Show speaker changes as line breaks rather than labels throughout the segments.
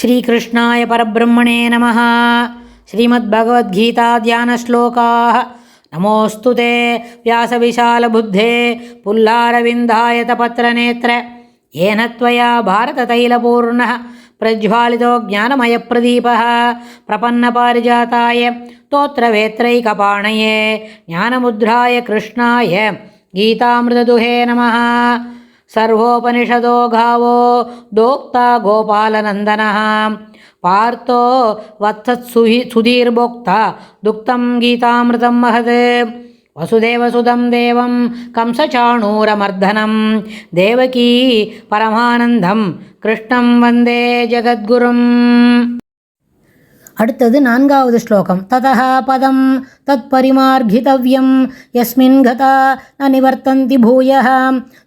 श्रीकृष्णाय परब्रह्मणे नमः। श्रीमद्भगवद्गीता ध्यानश्लोकाः। नमोऽस्तु ते व्यासविशालबुद्धे पुल्लारविन्दायतपत्रनेत्र येन त्वया भारततैलपूर्णः प्रज्वालितो ज्ञानमयप्रदीपः प्रपन्नपारिजाताय स्तोत्रवेत्रैकपाणये ज्ञानमुद्राय कृष्णाय गीतामृतदुहे नमः। सर्वोपनिषदो गावो दोक्ता गोपालनन्दनः पार्थो वत्सत्सुधीर्भोक्ता दुक्तं गीतामृतं महत्। वसुदेवसुतं देवं कंसचाणूरमर्दनं देवकी परमानन्दं कृष्णं वन्दे जगद्गुरुम्। அடுத்தது நான்காவது ஸ்லோகம். ததஹ பதம் தத் பரிமார்கிதவ்யம் யஸ்மின் கதா ந நிவர்த்தந்தி பூயः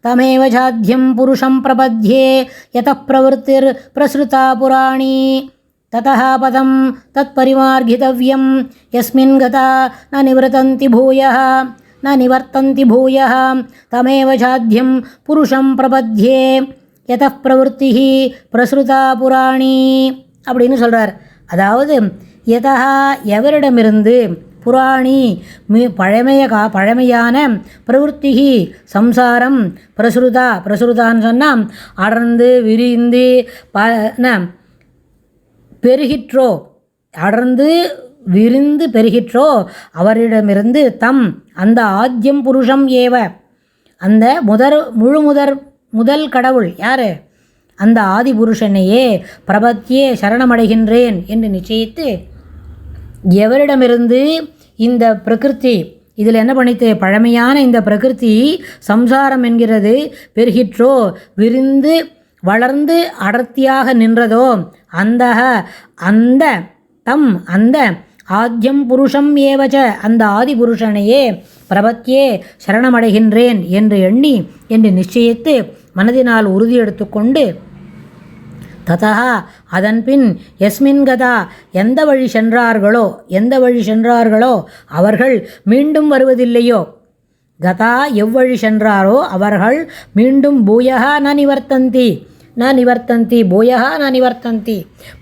தமேவ சாத்யம் புருஷம் பிரபத்யே யதः பிரவருத்திர் பிரஸ்ருதா புராணி. ததஹ பதம் தத் பரிமார்கிதவ்யம் யஸ்மின் கதா ந நிவர்த்தந்தி பூயः தமேவ சாத்யம் புருஷம் பிரபத்யே யதः பிரவருத்திः பிரஸ்ருதா புராணி அப்படின்னு சொல்கிறார். அதாவது யதா எவரிடமிருந்து புராணி பழமையான பிரவருத்திகி சம்சாரம் பிரசுருதான்னு சொன்னால் அடர்ந்து விரிந்து பெருகிற்றோ அடர்ந்து விரிந்து பெருகிற்றோ அவரிடமிருந்து தம் அந்த ஆத்யம் புருஷம் ஏவ அந்த முதல் கடவுள் யார்? அந்த ஆதிபுருஷனையே பிரபத்தியே சரணமடைகின்றேன் என்று நிச்சயித்து எவரிடமிருந்து இந்த பிரகிருதி இதில் என்ன பண்ணித்து பழமையான இந்த பிரகிருதி சம்சாரம் என்கிறது பெருகிற்றோ விரிந்து வளர்ந்து அடர்த்தியாக நின்றதோ அந்த ஆத்யம் புருஷம் ஏவச்ச அந்த ஆதிபுருஷனையே பிரபத்தியே சரணமடைகின்றேன் என்று எண்ணி என்று நிச்சயித்து மனதினால் உறுதி எடுத்துக்கொண்டு ததா அதன்பின் எஸ்மின் கதா எந்த வழி சென்றார்களோ அவர்கள் மீண்டும் வருவதில்லையோ. கதா எவ்வழி சென்றாரோ அவர்கள் மீண்டும் பூயகா ந நிவர்த்தந்தி பூயகா ந நிவர்த்தந்தி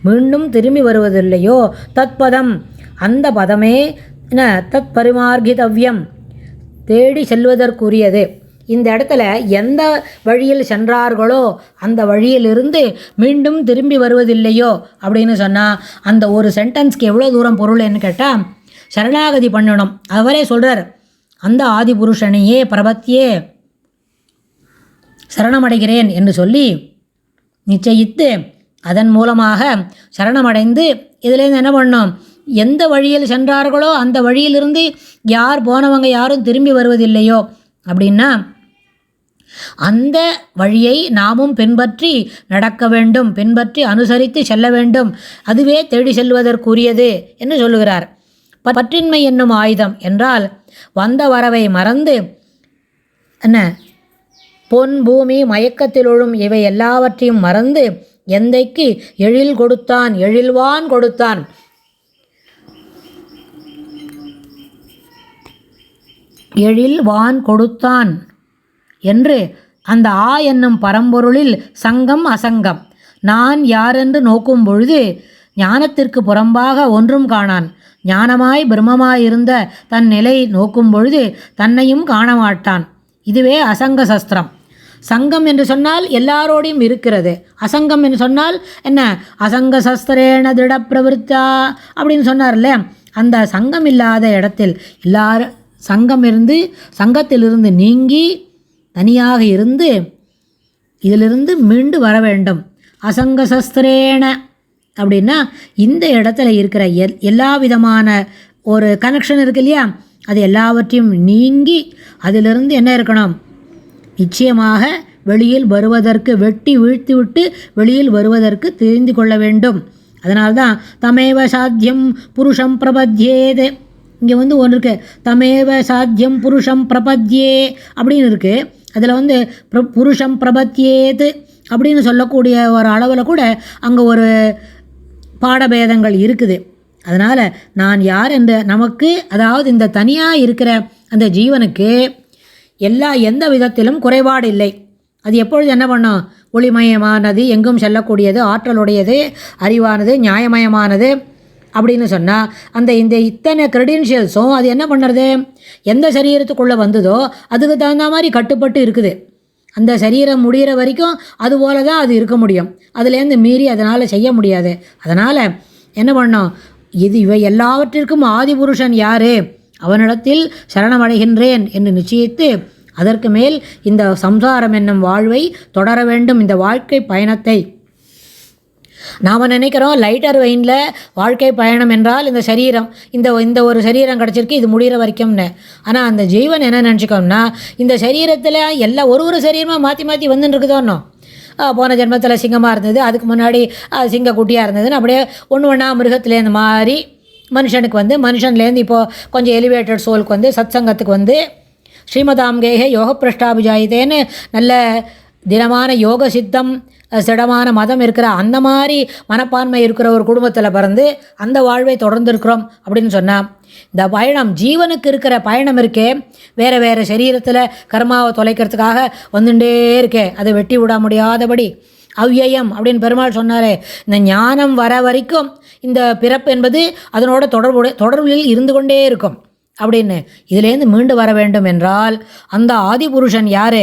மீண்டும் திரும்பி வருவதில்லையோ. தத்பதம் அந்த பதமே தத் பரிமார்கிதவ்யம் தேடி செல்வதற்குரியது. இந்த இடத்துல எந்த வழியில் சென்றார்களோ அந்த வழியிலிருந்து மீண்டும் திரும்பி வருவதில்லையோ அப்படின்னு சொன்னால் அந்த ஒரு சென்டென்ஸ்க்கு எவ்வளோ தூரம் பொருள்னு கேட்டால் சரணாகதி பண்ணணும். அவரே சொல்கிறார் அந்த ஆதிபுருஷனையே பிரபத்தியே சரணமடைகிறேன் என்று சொல்லி நிச்சயித்து அதன் மூலமாக சரணமடைந்து இதிலேருந்து என்ன பண்ணோம்? எந்த வழியில் சென்றார்களோ அந்த வழியிலிருந்து யார் போனவங்க யாரும் திரும்பி வருவதில்லையோ அப்படின்னா அந்த வழியை நாமும் பின்பற்றி நடக்க வேண்டும், பின்பற்றி அனுசரித்து செல்ல வேண்டும். அதுவே தேடி செல்வதற்குரியது என்று சொல்லுகிறார். பற்றின்மை என்னும் ஆயுதம் என்றால் வந்த வரவை மறந்து பொன் பூமி மயக்கத்திலொழும் இவை எல்லாவற்றையும் மறந்து எந்தைக்கு எழில்வான் கொடுத்தான் என்று அந்த என்னும் பரம்பொருளில் சங்கம் அசங்கம் நான் யாரென்று நோக்கும் பொழுது ஞானத்திற்கு புறம்பாக ஒன்றும் காணான். ஞானமாய் பிரம்மமாயிருந்த தன் நிலை நோக்கும் பொழுது தன்னையும் காணமாட்டான். இதுவே அசங்க சஸ்திரம். சங்கம் என்று சொன்னால் எல்லாரோடையும் இருக்கிறது. அசங்கம் என்று சொன்னால் என்ன? அசங்க சஸ்திரேன திட பிரவருத்தா அப்படின்னு சொன்னார்ல. அந்த சங்கம் இல்லாத இடத்தில் சங்கத்திலிருந்து நீங்கி தனியாக இருந்து இதிலிருந்து மீண்டு வர வேண்டும். அசங்க சஸ்திரேன அப்படின்னா இந்த இடத்துல இருக்கிற எல்லா விதமான ஒரு கனெக்ஷன் இருக்கு இல்லையா, அது எல்லாவற்றையும் நீங்கி அதிலிருந்து என்ன இருக்கணும்? நிச்சயமாக வெளியில் வருவதற்கு வெட்டி வீழ்த்திவிட்டு வெளியில் வருவதற்கு தெரிந்து கொள்ள வேண்டும். அதனால்தான் தமேவ சாத்தியம் புருஷம் பிரபத்யேது. இங்கே ஒன்று இருக்குது, தமேவ சாத்தியம் புருஷம் பிரபத்யே அப்படின்னு இருக்குது. அதில் புருஷம் பிரபத்யேது அப்படின்னு சொல்லக்கூடிய ஒரு அளவில் கூட அங்கே ஒரு பாடபேதங்கள் இருக்குது. அதனால் நான் யார் என்ற நமக்கு, அதாவது இந்த தனியாக இருக்கிற அந்த ஜீவனுக்கு எந்த விதத்திலும் குறைபாடு இல்லை. அது எப்பொழுது என்ன பண்ணோம்? ஒளிமயமானது, எங்கும் செல்லக்கூடியது, ஆற்றலுடையது, அறிவானது, நியாயமயமானது அப்படின்னு சொன்னால் அந்த இத்தனை க்ரெடென்ஷியல்ஸும் அது என்ன பண்ணுறது, எந்த சரீரத்துக்குள்ளே வந்ததோ அதுக்கு தகுந்த மாதிரி கட்டுப்பட்டு இருக்குது. அந்த சரீரம் முடிகிற வரைக்கும் அதுபோல தான் அது இருக்க முடியும். அதுலேருந்து மீறி அதனால் செய்ய முடியாது. அதனால் என்ன பண்ணோம், இவை எல்லாவற்றிற்கும் ஆதிபுருஷன் யார், அவனிடத்தில் சரணமடைகின்றேன் என்று நிச்சயித்து அதற்கு மேல் இந்த சம்சாரம் என்னும் வாழ்வை தொடர வேண்டும். இந்த வாழ்க்கை பயணத்தை நாம் நினைக்கிறோம் லைட்டர் வெயினில் வாழ்க்கை பயணம் என்றால் இந்த சரீரம், இந்த ஒரு சரீரம் கிடச்சிருக்கு, இது முடிகிற வரைக்கும்னு. ஆனால் அந்த ஜீவன் என்ன நினச்சிக்கோம்னா, இந்த சரீரத்தில் எல்லாம் ஒரு சரீரமாக மாற்றி மாற்றி வந்துன்னு இருக்குதோன்னோ. போன ஜென்மத்தில் சிங்கமாக இருந்தது, அதுக்கு முன்னாடி சிங்கக்குட்டியாக இருந்ததுன்னு அப்படியே ஒன்று ஒன்றா மிருகத்துலேருந்து மாறி மனுஷனுக்கு வந்து, மனுஷன்லேருந்து இப்போது கொஞ்சம் எலிவேட்டட் சோலுக்கு வந்து, சத் சங்கத்துக்கு வந்து, ஸ்ரீமதாம்கேகே யோக பிரஷ்டாபிஜாயிதேன்னு நல்ல தினமான யோக சித்தம் திடமான மதம் இருக்கிற அந்த மாதிரி மனப்பான்மை இருக்கிற ஒரு குடும்பத்தில் பிறந்து அந்த வாழ்வை தொடர்ந்துருக்கிறோம் அப்படின்னு சொன்னால், இந்த பயணம் ஜீவனுக்கு இருக்கிற பயணம் இருக்கே, வேறு வேறு சரீரத்தில் கர்மாவை தொலைக்கிறதுக்காக வந்துட்டே இருக்கே, அதை வெட்டி விட முடியாதபடி அவ்யயம் அப்படின்னு பெருமாள் சொன்னாரே, இந்த ஞானம் வர வரைக்கும் இந்த பிறப்பு என்பது அதனோட தொடர்பில் இருந்து கொண்டே இருக்கும் அப்படின்னு. இதிலேருந்து மீண்டு வர வேண்டும் என்றால் அந்த ஆதிபுருஷன் யார்,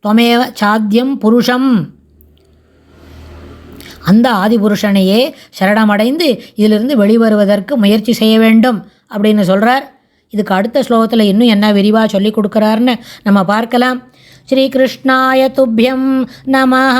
துவமேவ சாத்தியம் புருஷம், அந்த ஆதிபுருஷனையே சரணமடைந்து இதிலிருந்து வெளிவருவதற்கு முயற்சி செய்ய வேண்டும் அப்படின்னு சொல்கிறார். இதுக்கு அடுத்த ஸ்லோகத்தில் இன்னும் என்ன விரிவாக சொல்லி கொடுக்குறாருன்னு நம்ம பார்க்கலாம். ஸ்ரீகிருஷ்ணாய துப்யம் நமஹ.